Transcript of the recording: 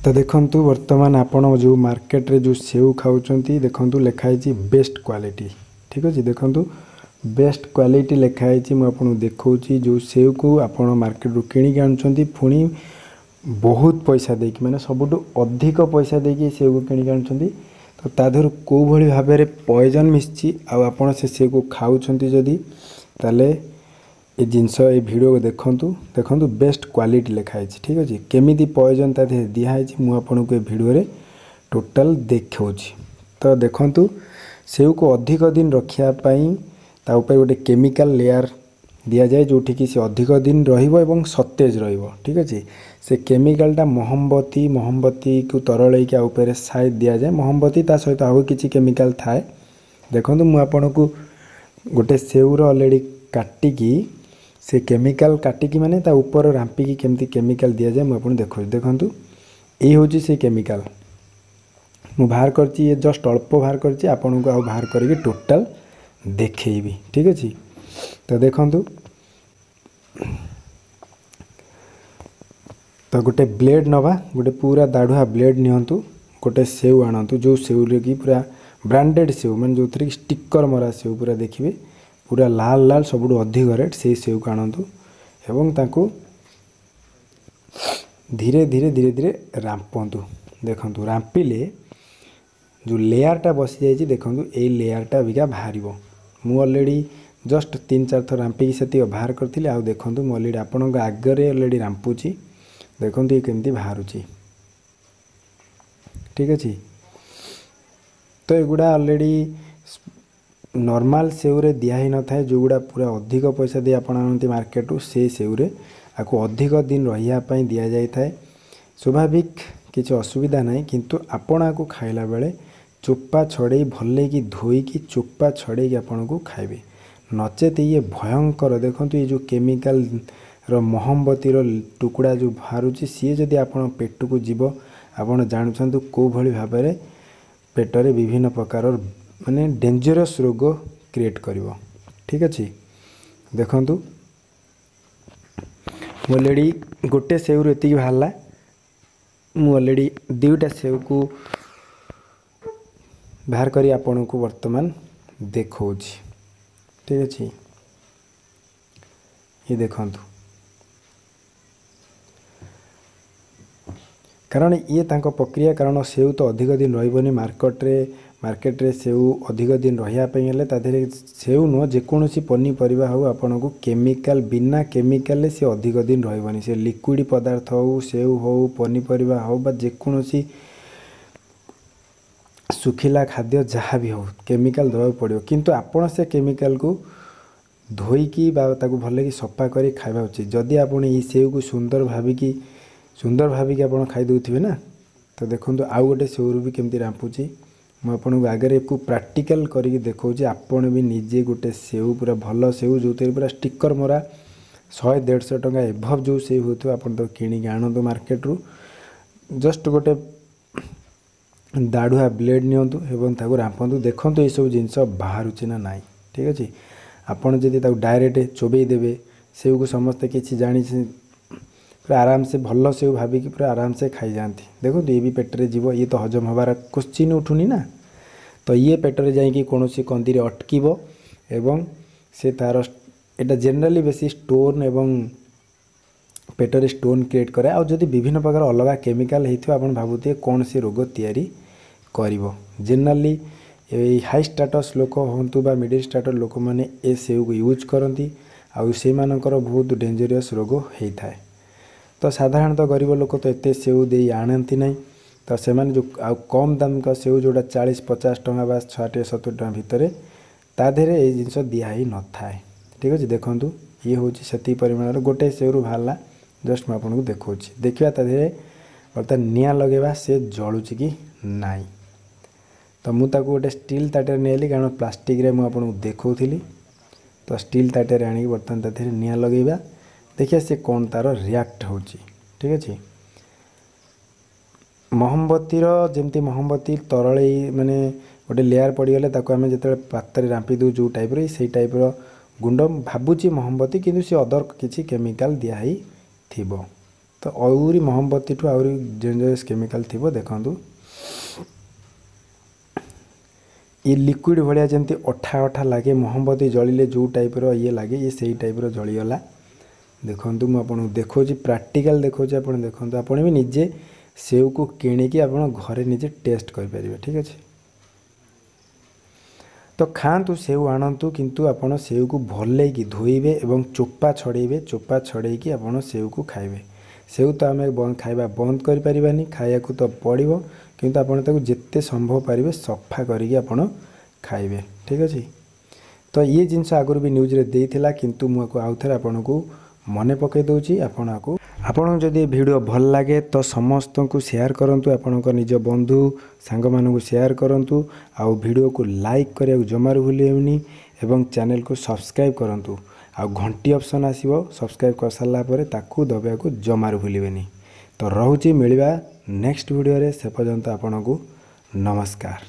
तो देखंतु वर्तमान आपण जो मार्केट रे जो सेव खाउचंती देखंतु लिखाई बेस्ट क्वालिटी। ठीक अछि देखंतु बेस्ट क्वालिटी लिखाई मु आपन देखौची जो सेव को आपण मार्केट रू किणी के आनचंती पुणी बहुत पैसा देकी माने सबुटु अधिक पैसा देकी सेव को किणी के आनचंती। तो ताधर को भली भाबे रे पॉइजन मिसची आ आपण से सेव को खाउचंती जदी ताले ए जिनस ए वीडियो को देखंतु बेस्ट क्वालिटी लिखाई। ठीक अछि केमिति पॉइजन ता दे दिया है मु आपन को ए वीडियो रे टोटल देखौची। तो देखंतु सेव को अधिक दिन रखिया पई ता ऊपर गोटे केमिकल लेयर दिया जाए जोठी कि से अधिक दिन रहिबो एवं सतेज रहिबो। ठीक अछि से केमिकल टा मोहम्बती को तरले के ऊपर साइड दिया जाए मोहम्बती ता सहित आउ किछि केमिकल थाए। देखंतु मु आपन को गोटे सेव रो ऑलरेडी काटी की से केमिकल काटी की माने ता ऊपर रांपी की केमती केमिकल दिया जाए मु आपन देखंतु ए होची से केमिकल मु बाहर करची। ये जस्ट अल्प बाहर करची आपन को आ बाहर करके टोटल देखैबी। ठीक अछि तो देखंतु तो गोटे ब्लेड नवा गोटे पूरा दाढ़ुआ ब्लेड नियंतु गोटे सेव आनंतु जो सेव रे की पूरा ब्रांडेड सेव माने जो थ्री स्टिकर मरा सेव पूरा देखिबे पूरा लाल लाल सबुठु अधिक रेट से सेव को आनंतु एवं ताको धीरे धीरे रांपंतु। देखंतु रांपिले जो लेयर टा बसी जाइए देखंतु ए लेयर टा बिका बाहरिबो। मु ऑलरेडी जस्ट 3-4 थर रांपी सेती बाहर करथिले आ देखंतु मु ऑलरेडी आपन को आगरे ऑलरेडी रांपुची देखंतु ये केमती बाहरुची। ठीक अछि तो एगुडा ऑलरेडी नॉर्मल सेव रे दिया ही न थाए जो गुडा पूरा अधिक पैसा दे आपण आनंती मार्केट रू से सेव रे आको अधिक दिन रहिया पई दिया जाय थाए। स्वाभाविक किछ असुविधा नाही किंतु आपण आको खाइला बेले चोपा छड़े भले की धोई की चोपा छड़े की आपण को खाइबे नचेत ये भयंकर। देखंतु ये जो केमिकल रो मोहम्बती रो टुकड़ा जो बाहरुची सी जदी आपण पेट को जीव आपण जानछंतु को भली भाबरे पेट रे विभिन्न प्रकार माने डेंजरस रोग क्रिएट करिवो। ठीक अछि देखंतु ऑलरेडी गोटे सेव रो एति बाहरला मु ऑलरेडी दुईटा सेव को बाहर करी आपण को वर्तमान देखौछि। ठीक अछि ये देखंतु कारण ये तांको प्रक्रिया कारण सेव तो अधिक दिन रहिबनी मार्केट रे सेव अधिक दिन रहिया पई हेले ता देरे सेव न जे कोनोसी पन्नी परिबा हो आपन को केमिकल बिना केमिकल से अधिक दिन रहिबनी से लिक्विड पदार्थ हो सेव हो पन्नी परिबा हो बा जे कोनोसी सुखिला खाद्य जहाँ भी हो केमिकल दवा पड़ो किंतु आपण से केमिकल को धोई की बा ताको भले की सफा करी खाइबा उचित। जदि आपण ई सेव को सुंदर भाबी की आपण खाइ दोथिबे ना तो देखंतु आउ गोटे सेव रू भी केमती रांपुची मु आपन को आगे को प्रैक्टिकल करी देखौची। आपण भी निजे गोटे सेव पूरा भल सेव जो पूरा स्टिकर मरा 100-150 टंका एभव जो सेव होतो आपण तो किणी के आनो तो मार्केट रू जस्ट गोटे दाढ़ुआ ब्लेड नियंतु एवं ताको रांपंतु देखंतु ए सब जिंस बाहरुची ना नाही। ठीक अछि आपण जदि ताको डायरेक्ट चोबेई देबे सेव को समस्त किछि जानि पूरा आराम से भल सेव भाबी कि पूरा आराम से खाई जानती। देखो ये भी पेट रे जीव ये तो हजम हबार क्वेश्चन उठुनी ना तो ये पेट रे जाई कि कोनोसी कंदी रे अटकीबो एवं से तार एटा जनरली बेसी स्टोन एवं पेट रे स्टोन क्रिएट करे आ जदि विभिन्न प्रकार अलगा केमिकल हेथिबा आपण भाबुते कोन से रोग तयारी करिवो। जनरली ए हाई स्टेटस लोक होंतु बा मिडिल स्टेटस लोक माने ए सेव को यूज करंती आ से मानकर बहुत डेंजरस रोग हेई थाए। तो साधारणतः गरीब लोक तो एते सेव दे आनती नहीं तो से जो कम दाम का सेव जोड़ा 40-50 टंका बा 60-70 टंका भितर ता देरे ए जिंस दिया ही न थाए। ठीक अछि देखंतु ये होची सती परिमाण गोटे सेव रु भाला जस्ट मैं आपको देखौछि देखिया ता देरे बर्तन निया लगेबा से जळुची कि नाही। तो मु ताको गोटे स्टील ताटे नेली कारण प्लास्टिक रे मु आपको देखौथिली तो स्टील ताटे रे आनी बर्तन ता देरे निया लगेबा देखिए से कौन तार रिएक्ट होची। ठीक अछि मोहम्बती जमती मोहम्बती तरले माने गोटे लेयर पड़गले आम जो पात्र रांपी दू जो टाइप से टाइप गुंड भावुची मोहम्बती किंतु से अदर किसी केमिकल दिया ही थिबो। तो तो आहरी महमबती ठू आहरी डेंजरस केमिकल थी देखु ये लिक्विड भाया जमी अठा अठा लगे महमबती जलिले जो टाइप ये लगे ये सही टाइप जलीगला देखु मुझे देखो प्राक्टिकल देखो आप देखो आप भी निजे सेव को किणिकी आप घरे निजे टेस्ट करें ठीक अच्छे। तो खातु सेव आणतु किंतु आपण सेव को भल धोइबे एवं चोपा छड़ेबे चोपा छड़े कि आपण सेव को खाइबे। सेव तो आम खाइबा बंद कर परिबानी खाया को तो पड़ो किंतु आपण ताको जिते संभव पारिबे सफा करिक आपण खाइबे ठीक अच्छे। तो ये जिनस आगुरी भी न्यूज रे देइथिला किंतु मुझे आउ थे आपन को मने पकई दउची आपन जदि वीडियो भल लगे तो समस्त को शेयर करंतु आपन निज बंधु सांग मानू शेयर करंतु आउ वीडियो को लाइक करिया जमार भूलिएनी एवं चैनल को सब्सक्राइब करंतु आउ घंटी ऑप्शन आसीबो सब्सक्राइब कर साला परे ताकू दबिया को जमार भूलिबेनी। तो रहूची मिलवा नेक्स्ट वीडियो रे से पर्यंत आपन को नमस्कार।